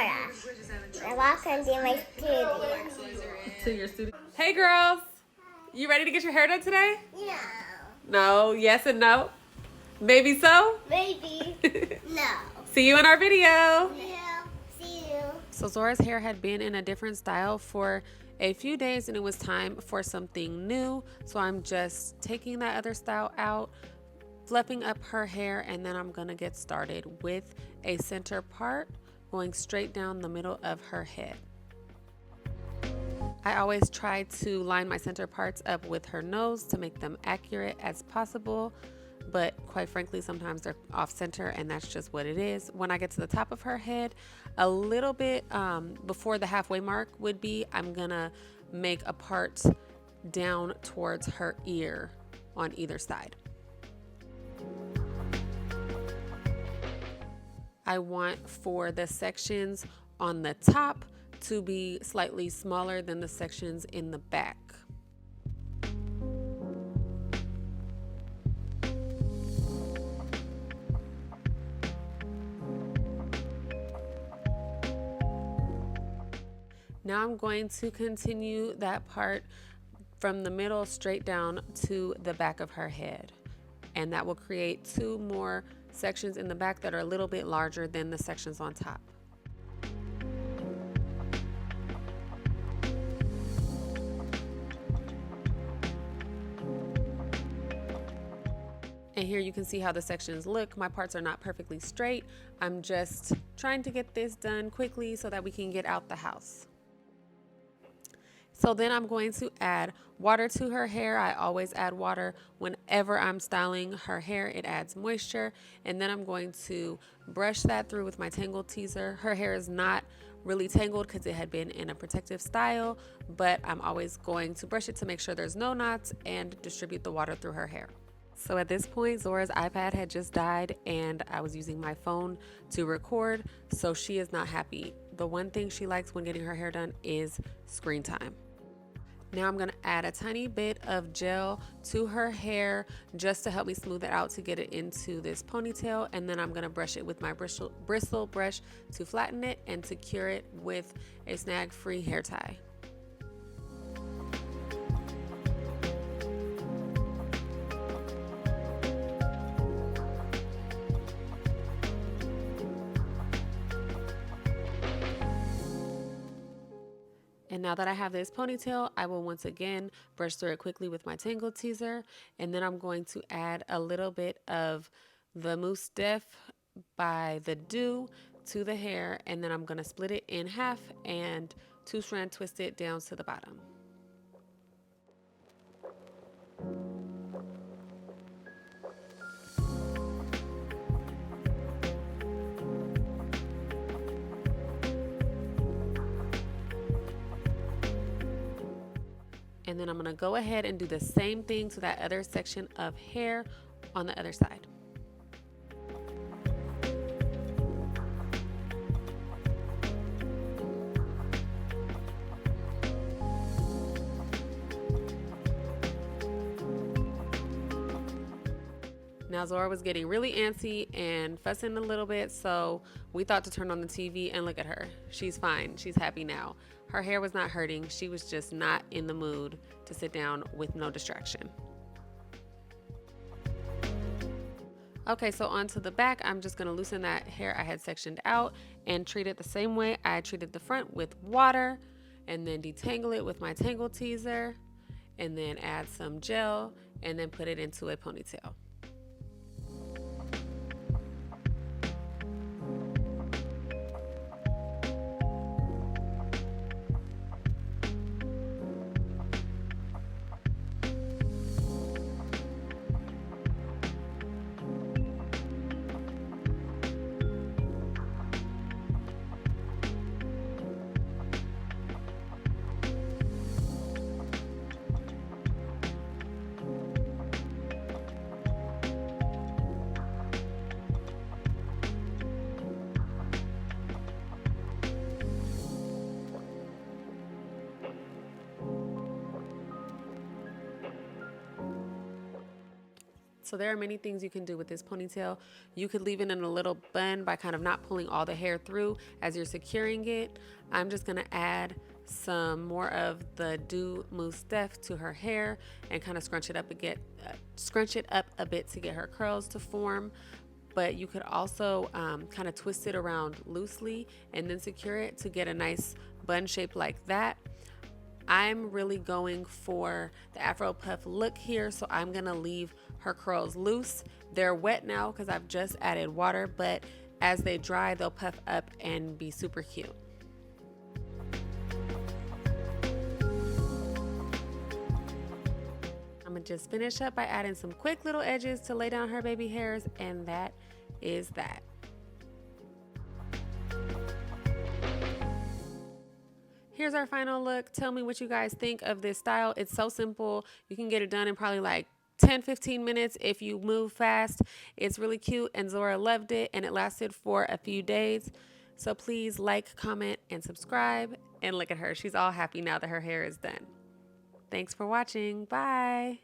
Zora. And welcome to my studio. To your studio. Hey girls, you ready to get your hair done today? No. No, yes and no. Maybe so? Maybe. No. See you in our video. Yeah. See you. So Zora's hair had been in a different style for a few days and it was time for something new. So I'm just taking that other style out, fluffing up her hair, and then I'm gonna get started with a center part going straight down the middle of her head. I always try to line my center parts up with her nose to make them accurate as possible, but quite frankly sometimes they're off center and that's just what it is. When I get to the top of her head, a little bit before the halfway mark would be, I'm gonna make a part down towards her ear on either side. I want for the sections on the top to be slightly smaller than the sections in the back. Now I'm going to continue that part from the middle straight down to the back of her head. And that will create two more sections in the back that are a little bit larger than the sections on top. And here you can see how the sections look. My parts are not perfectly straight. I'm just trying to get this done quickly so that we can get out the house. So then I'm going to add water to her hair. I always add water whenever I'm styling her hair. It adds moisture. And then I'm going to brush that through with my tangle teaser. Her hair is not really tangled because it had been in a protective style, but I'm always going to brush it to make sure there's no knots and distribute the water through her hair. So at this point, Zora's iPad had just died and I was using my phone to record, so she is not happy. The one thing she likes when getting her hair done is screen time. Now I'm going to add a tiny bit of gel to her hair just to help me smooth it out to get it into this ponytail, and then I'm going to brush it with my bristle brush to flatten it and to cure it with a snag-free hair tie. And now that I have this ponytail, I will once again brush through it quickly with my tangle teaser. And then I'm going to add a little bit of the Mousse Def by the Dew to the hair. And then I'm going to split it in half and 2-strand twist it down to the bottom. And then I'm going to go ahead and do the same thing to that other section of hair on the other side. Now Zora was getting really antsy and fussing a little bit, so we thought to turn on the TV and look at her. She's fine. She's happy now. Her hair was not hurting. She was just not in the mood to sit down with no distraction. Okay, so onto the back, I'm just going to loosen that hair I had sectioned out and treat it the same way I treated the front, with water, and then detangle it with my tangle teaser, and then add some gel, and then put it into a ponytail. So there are many things you can do with this ponytail. You could leave it in a little bun by kind of not pulling all the hair through as you're securing it. I'm just gonna add some more of the Do Mousse Def to her hair and kind of scrunch it up a bit to get her curls to form. But you could also kind of twist it around loosely and then secure it to get a nice bun shape like that. I'm really going for the Afro puff look here, so I'm gonna leave her curls loose. They're wet now because I've just added water, but as they dry, they'll puff up and be super cute. I'm gonna just finish up by adding some quick little edges to lay down her baby hairs, and that is that. Here's our final look. Tell me what you guys think of this style. It's so simple. You can get it done in probably like 10-15 minutes if you move fast. It's really cute, and Zora loved it, and it lasted for a few days. So please like, comment, and subscribe. And look at her. She's all happy now that her hair is done. Thanks for watching. Bye.